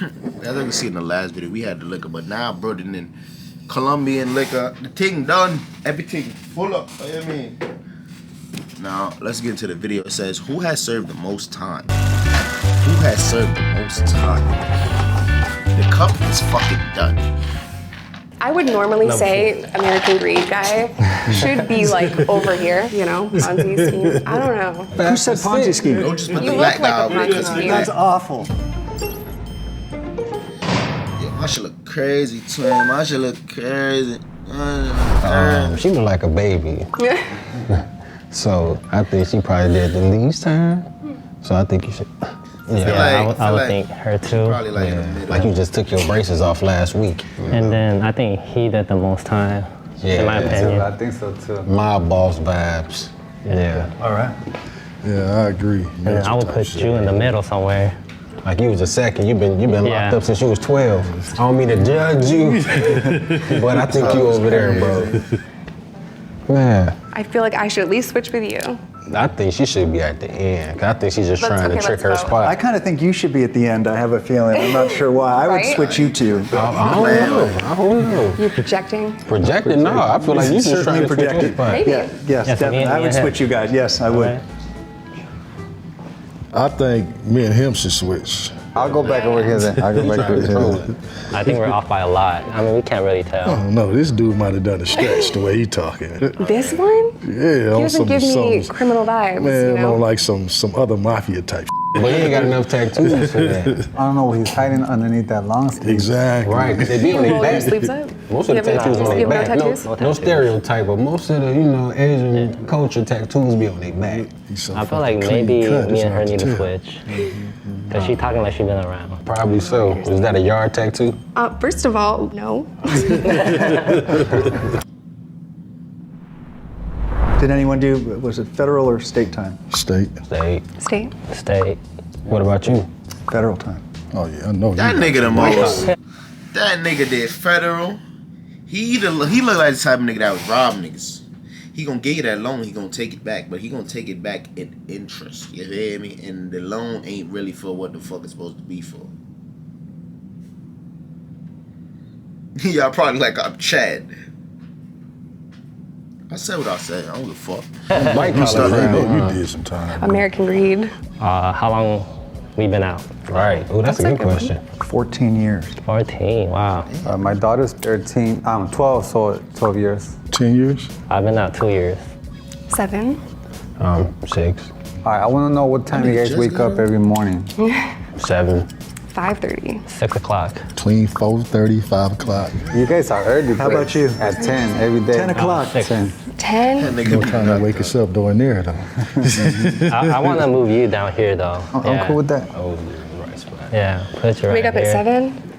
As you can see in the last video, we had the liquor, but now bro, in Colombian liquor, the thing done, everything full up. You know what I mean? Now let's get into the video. It says, who has served the most time? Who has served the most time? The cup is fucking done. I would normally say American Greed guy should be like over here, you know, Ponzi scheme. I don't know. Who said Ponzi scheme? Don't just put You the look black like a guy Ponzi because scheme. That's awful. yeah, my shit look crazy, twin. My shit look crazy. She look like a baby. So I think she probably did the least time. So I think you should. Yeah, I would think her too. Probably like, Like you just took your braces off last week. And then I think he did the most time, in my opinion. I think so too. Mob boss vibes. Yeah. All right. Yeah, I agree. And then I would put you in the middle somewhere. Like you was a second. You've been locked Yeah. up since you was 12. I don't mean to judge you, but I think you over there, bro. Man, I feel like I should at least switch with you. I think she should be at the end. 'Cause I think she's just Let's- trying okay, to trick let's her vote. I spot. kind of think you should be at the end. I have a feeling. I'm not sure why. I would Right? switch you two. I don't know. You projecting? Projecting? No, I feel like you just trying Certainly to switch your projected. spot. Maybe. Yeah, yes, Yeah, so definitely. me and- I me would and him. switch you guys. Yes, I would. Okay. I think me and him should switch. I'll go back over here then. I'll go back over here. I think we're off by a lot. I mean, we can't really I tell. don't know. This dude might have done a stretch the way he talking. This one? Yeah, He doesn't give me criminal vibes, Man, you know? on like some other mafia type. But he ain't got enough tattoos for that. I don't know what he's hiding underneath that long sleeve. Exactly. Right, because they be on their Roll your back. sleeves up. Most of the You have tattoos no- on you their have back. no tattoos? No stereotype, but most of the, Asian culture tattoos be on their back. He's so I feel fucking like clean maybe cut, me it's and her hard to need to tell. switch. Because she talking like she been around. Probably so. Is that a yard tattoo? First of all, no. Did anyone do, was it federal or state time? State. State. Stay. What about you? Federal time. Oh yeah, I know. That you. nigga the most. That nigga did federal. He look like the type of nigga that would rob niggas. He gonna give you that loan, he gonna take it back, but he gonna take it back in interest. You hear me? And the loan ain't really for what the fuck it's supposed to be for. Y'all probably like I'm Chad. I said what I said. I don't give a fuck. White You collar started, crime. you did some time. American Greed. How long we been out? Right. Oh, that's a good question. 14 years. 14, wow. My daughter's 13. I'm 12, so 12 years. 10 years. I've been out 2 years. 7. 6, All right, I want to know what time you guys just wake got up every morning. 7. 5:30. 6 o'clock. Between 4:30, 5 o'clock. You guys are early. How about you? At 10 every day. 10 o'clock. 10. 10. That No nigga time to wake us up doing there though. I want to move you down here though. I'm cool with that. Oh, right spot. Yeah, put you right Wake up at here. 7.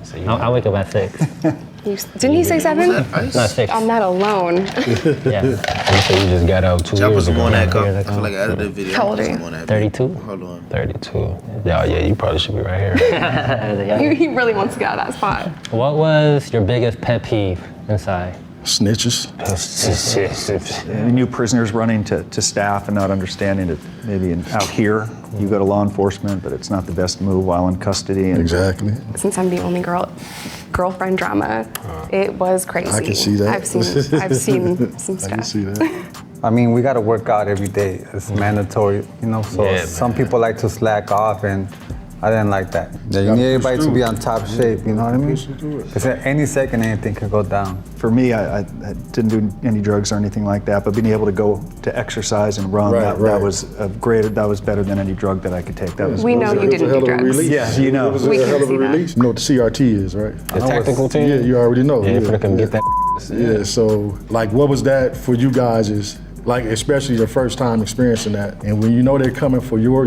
So you I wake up at 6. Didn't he say 7? No, 6. I'm not alone. Yeah. You say you just got out 2 Y'all put years some ago. on that cup. Here's I a feel like I edited the video. How old are Put you? some on that. 32. Hold on. 32. Yeah, you probably should be right here. He really wants to get out of that spot. What was your biggest pet peeve inside? Snitches. New prisoners running to staff and not understanding that maybe out here you go to law enforcement, but it's not the best move while in custody. And Exactly. Since I'm the only girlfriend drama, it was crazy. I can see that. I've seen some I stuff. can see that. I mean, we got to work out every day. It's mandatory, So Yeah, some man. people like to slack off, and I didn't like that. Yeah, you need everybody to be on top shape, you know what I mean? Because at any second, anything could go down. for me, I didn't do any drugs or anything like that, but being able to go to exercise and run, that Right. was that was better than any drug that I could take. That was We know you It was a didn't hell do of a drugs. release. Yeah, you know. It was We a can hell of see a that. release. You know what the CRT is, right? The tactical team? Yeah, you already know. Yeah, if they can get that. Yeah, so like what was that for you guys is like especially your first time experiencing that and when you know they're coming for your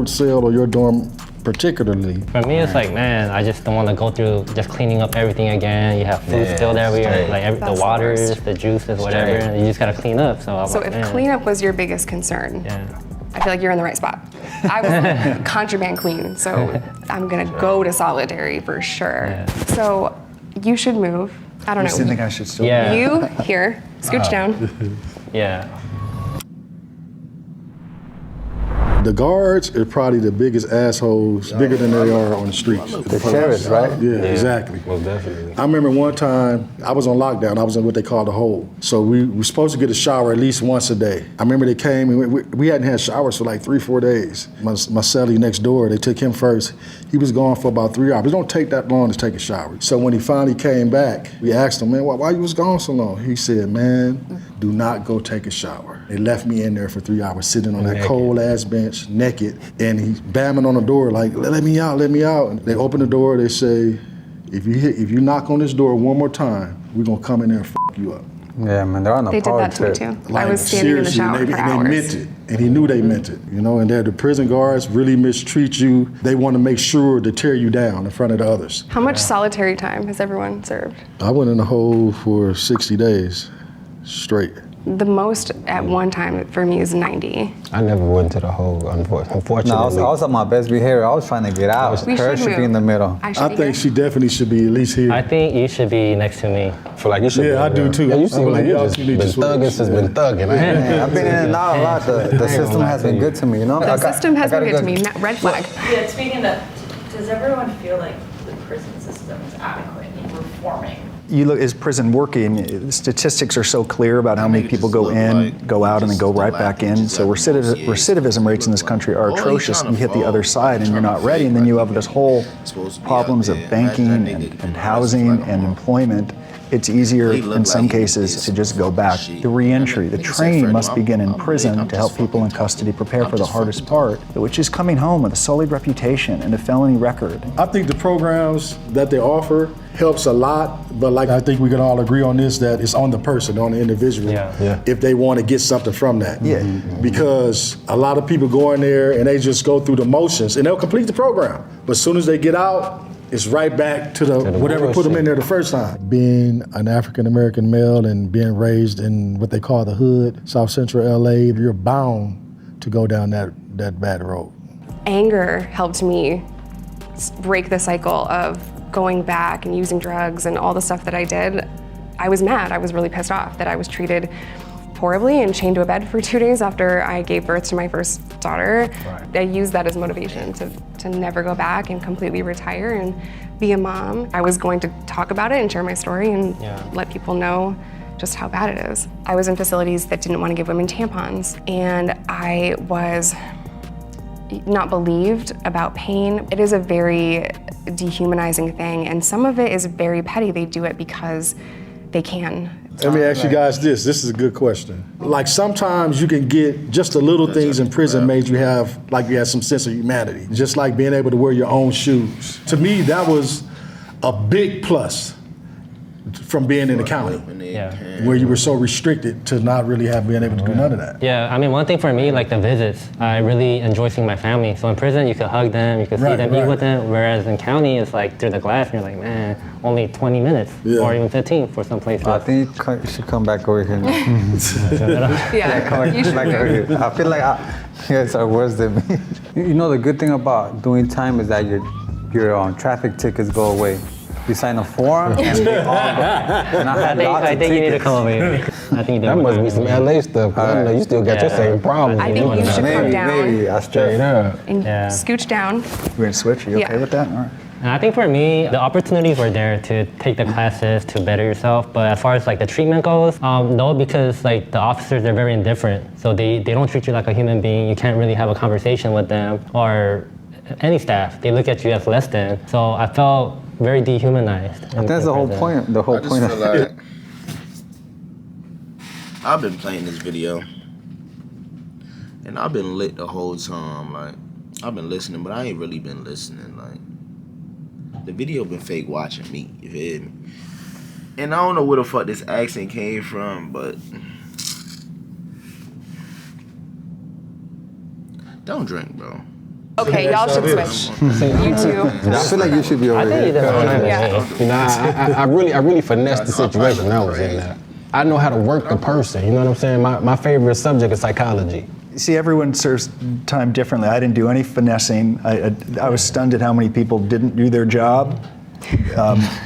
cell or your dorm particularly. For me, it's like, man, I just don't want to go through just cleaning up everything again. You have food Yeah, spilled everywhere, straight. like the That's the waters, worst. the juices, whatever. Straight. And you just gotta clean up. So, I'm So like, if man. cleanup was your biggest concern, Yeah. I feel like you're in the right spot. I was a contraband queen, so I'm gonna go to solitary for sure. Yeah. So you should move. I don't I just didn't think know. I should still. Yeah. You here, scooch down. Yeah. The guards are probably the biggest assholes, bigger than they are on the streets. The sheriffs, right? Yeah, exactly. Most definitely. I remember one time, I was on lockdown. I was in what they call the hole. So we were supposed to get a shower at least once a day. I remember they came, and we hadn't had showers for like 3-4 days. My cellie next door, they took him first. He was gone for about 3 hours. It don't take that long to take a shower. So when he finally came back, we asked him, man, why you was gone so long? He said, man, do not go take a shower. They left me in there for 3 hours, sitting on that cold ass bench, naked, and he's bamming on the door like, let me out, let me out. And they open the door, they say, if you knock on this door one more time, we're gonna come in there and f you up. Yeah, man, they're on a They did power that to me trip. too. I was standing in the shower and for they hours. meant it, and he knew they meant it, you know, and the prison guards really mistreat you. They want to make sure to tear you down in front of the others. How much solitary time has everyone served? I went in the hole for 60 days straight. The most at one time for me is 90. I never went to the hole, unfortunately. No, I was on my best behavior. I was trying to get out. We Her should should be move. in the middle. I should I be think here. she definitely should be at least here. I think you should be next to me. I feel like you should. Yeah, I do too. Yeah, you I seem believe like you y'all just two been need to switch. thugging since been thugging. Yeah, I've been in and out a lot. The system has been good to me, you know? The system has been good to me. Red flag. Yeah, speaking of, does everyone feel like the prison system is adequate in reforming? You look, is prison working? The statistics are so clear about how many people go in, go out, and then go right back in. So recidivism rates in this country are atrocious. You hit the other side and you're not ready, and then you have this whole problems of banking and housing and employment. It's easier in some cases to just go back. The reentry, the training must begin in prison to help people in custody prepare for the hardest part, which is coming home with a sullied reputation and a felony record. I think the programs that they offer helps a lot, but like I think we can all agree on this, that it's on the person, on the individual, if they want to get something from that. Yeah. Because a lot of people go in there and they just go through the motions and they'll complete the program, but as soon as they get out, it's right back to the whatever put them in there the first time. Being an African-American male and being raised in what they call the hood, South Central LA, you're bound to go down that bad road. Anger helped me break the cycle of going back and using drugs and all the stuff that I did. I was mad. I was really pissed off that I was treated horribly and chained to a bed for 2 days after I gave birth to my first daughter. I used that as motivation to never go back and completely retire and be a mom. I was going to talk about it and share my story and let people know just how bad it is. I was in facilities that didn't want to give women tampons, and I was not believed about pain. It is a very dehumanizing thing, and some of it is very petty. They do it because they can. Let me ask you guys this. This is a good question. Like sometimes you can get just the little things in prison made you have, like you had some sense of humanity. Just like being able to wear your own shoes. To me, that was a big plus from being in the county, where you were so restricted to not really being able to do none of that. Yeah, I mean, one thing for me, like the visits, I really enjoy seeing my family. So in prison, you could hug them, you could see them, eat with them, whereas in county, it's like through the glass, and you're like, man, only 20 minutes, or even 15 for some places. I think you should come back over here. Yeah, Come you should. back over here. I feel like you guys are worse than me. You know, the good thing about doing time is that your traffic tickets go away. You sign a form and they all go. And I had lots I of think you need to tickets. come over here. I think you That must be some LA stuff. 'Cause I know you still got your same problem. I think you should come down Maybe. I straight up. and scooch down. We're gonna switch, are you okay Yeah. with that? All right. And I think for me, the opportunities were there to take the classes, to better yourself. But as far as like the treatment goes, no, because like the officers, they're very indifferent. So they don't treat you like a human being. You can't really have a conversation with them or any staff. They look at you as less than. So I felt very dehumanized. That's the whole point. The whole point of like I've been playing this video and I've been lit the whole time. Like I've been listening, but I ain't really been listening. Like the video been fake watching me, you feel me? And I don't know where the fuck this accent came from, but don't drink, bro. Okay, y'all should switch. You two. I feel like you should be over I think you here. did fine. Yeah. You know, I really finessed the situation when I was in there. I know how to work the person, you know what I'm saying? My favorite subject is psychology. See, everyone serves time differently. I didn't do any finessing. I was stunned at how many people didn't do their job.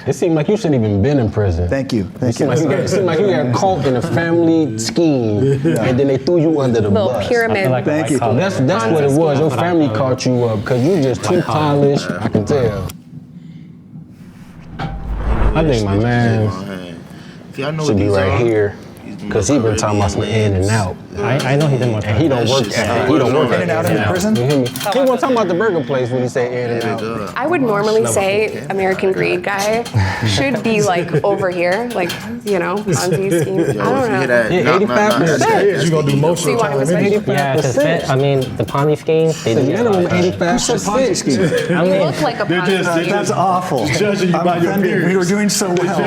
It seemed like you shouldn't even been in prison. Thank you. Thank you. It seemed like you got caught in a family scheme, and then they threw you under the Little bus. pyramid. Like Thank you. That's what it was. Your family caught you up because you just too polished. I can tell. I think my man should be right here because he been talking about some in and out. I know he didn't want to. And he don't work. He don't work In and out of the prison? You hear me? He wasn't talking about the burger place when he said in and out. I would normally say American Greed guy should be like over here, like, you know, Ponzi scheme. I don't know. Yeah, 85%. You're gonna do most So of you the want him to time. switch? Yeah, because I mean, the Ponzi scheme, they The do minimum 85%. Ponzi scheme. I You mean, look like a Ponzi scheme. That's awful. Judging you I'm by your offended. peers. We were doing so well.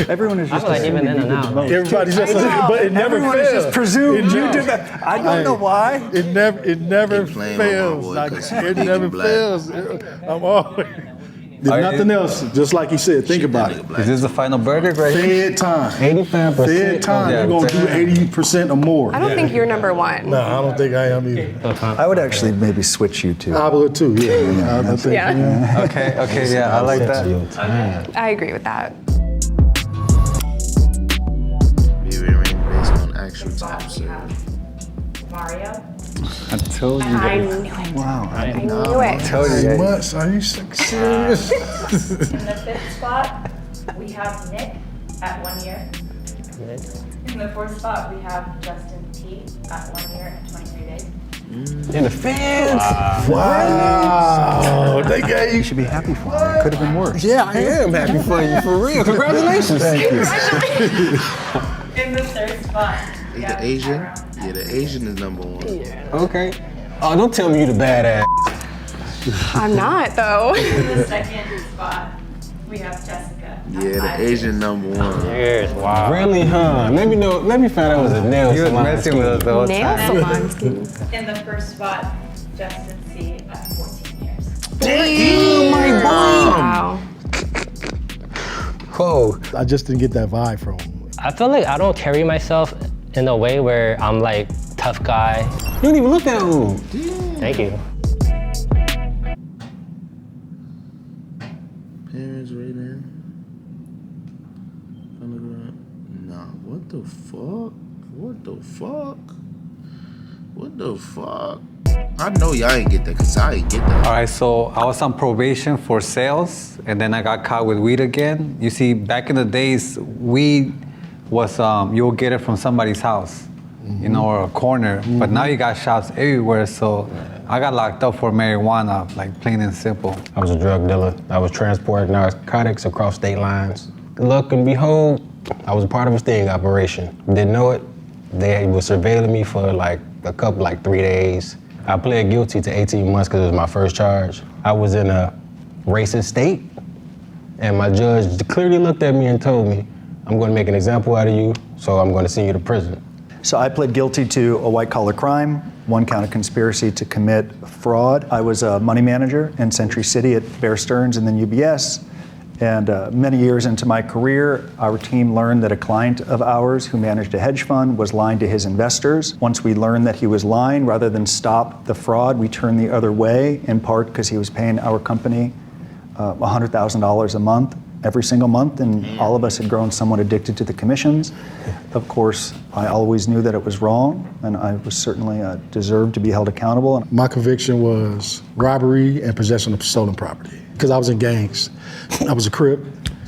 Everyone is I just feel like even in and out. Everybody's just, but it never Everyone is just fails. presumed you did that. I don't know why. It never Keep playing with my fails. boy, Like, 'cause it he never black. fails. I'm always. If nothing else, just like he said, think about it. Is this the final verdict right here? Fed time. 85%. Fed time. Yeah, You're gonna do 80% or more. I don't think you're number one. No, I don't think I am either. I would actually maybe switch you two. I would too. Yeah. I think, Yeah, Okay, yeah, I like that. I agree with that. Be rearranged based on actual time We served. have Mario. I told you. I knew it. Wow. I knew it. Told you. 8 guys. months. Are you serious? In the 5th spot, we have Nick at 1 year. In the 4th spot, we have Justin T at 1 year and 23 days. In the fence. Wow. They gave You should be happy for me. It could have been worse. Yeah, I am happy for you, for real. Congratulations. Thank you. In the 3rd spot, we Is have the Asian? Tyrone Yeah, at the Asian is number one. Okay. Oh, don't tell me you the badass. I'm not though. In the 2nd spot, we have Jessica. at Yeah, 5 the Asian number one. Years, wow. Really, huh? Let me find out it was a nail You was salon messing with us scheme. the whole Nail time. salon scheme. In the 1st spot, Justin C at 14 years. Damn, my Wow. Whoa. I just didn't get that vibe from him. I feel like I don't carry myself in a way where I'm like tough guy. You didn't even look that old. Thank you. Parents right there. Nah, what the fuck? What the fuck? What the fuck? I know y'all ain't get that because I ain't get that. All right, so I was on probation for sales, and then I got caught with weed again. You see, back in the days, weed was you'll get it from somebody's house, you know, or a corner. But now you got shops everywhere, so I got locked up for marijuana, like plain and simple. I was a drug dealer. I was transporting narcotics across state lines. Look and behold, I was a part of a sting operation. Didn't know it. They were surveilling me for like 3 days. I pled guilty to 18 months because it was my first charge. I was in a racist state, and my judge clearly looked at me and told me, I'm going to make an example out of you, so I'm going to send you to prison. So I pled guilty to a white-collar crime, 1 count of conspiracy to commit fraud. I was a money manager in Century City at Bear Stearns and then UBS. And many years into my career, our team learned that a client of ours who managed a hedge fund was lying to his investors. Once we learned that he was lying, rather than stop the fraud, we turned the other way, in part because he was paying our company $100,000 a month, every single month, and all of us had grown somewhat addicted to the commissions. Of course, I always knew that it was wrong, and I was certainly deserved to be held accountable. My conviction was robbery and possession of stolen property because I was in gangs. I was a Crip,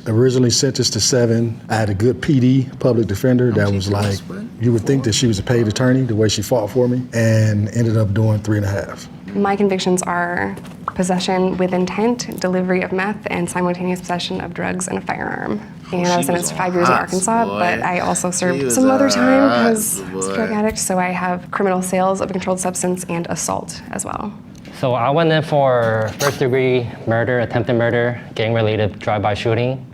originally sentenced to 7. I had a good PD, public defender, that was like, you would think that she was a paid attorney, the way she fought for me, and ended up doing 3.5. My convictions are possession with intent, delivery of meth, and simultaneous possession of drugs and a firearm. And I was sentenced to 5 years in Arkansas, but I also served some other time because I was a drug addict, so I have criminal sales of a controlled substance and assault as well. So I went in for first-degree murder, attempted murder, gang-related drive-by shooting.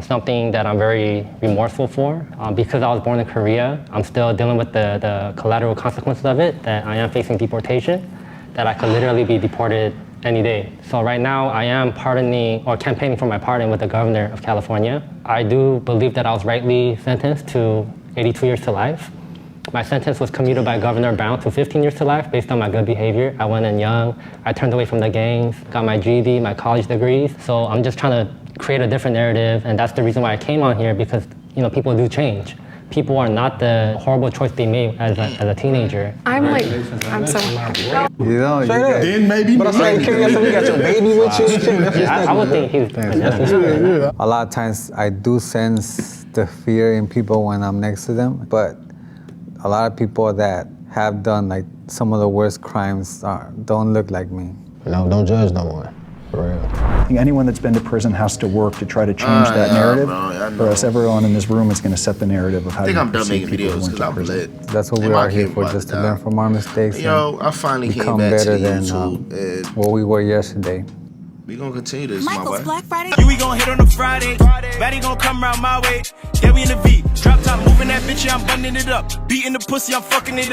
Something that I'm very remorseful for. Because I was born in Korea, I'm still dealing with the collateral consequences of it, that I am facing deportation, that I could literally be deported any day. So right now I am pardoning or campaigning for my pardon with the governor of California. I do believe that I was rightly sentenced to 82 years to life. My sentence was commuted by Governor Brown to 15 years to life based on my good behavior. I went in young, I turned away from the gangs, got my GED, my college degrees. So I'm just trying to create a different narrative, and that's the reason why I came on here, because people do change. People are not the horrible choice they made as a teenager. I'm so happy. You know, Then maybe. But I'm saying, you got your baby with you. I would think he's definitely. a lot of times I do sense the fear in people when I'm next to them, but a lot of people that have done like some of the worst crimes don't look like me. No, don't judge no one, for real. I think anyone that's been to prison has to work to try to change that narrative, bro, or else everyone in this room is going to set the narrative of how I think you I'm done perceive making people who videos went because to I'm prison. lit. That's what we And are my here kid for, about just to die. learn from our mistakes. Yo, I finally came become back better to than YouTube, and what we were yesterday. we gonna continue this, my boy. Black Friday. We gon' hit on a Friday. Baddie gon' come round my way. Yeah, we in the V. Drop top, moving that bitch, yeah, I'm bundling it up. Beating the pussy, I'm fucking it up.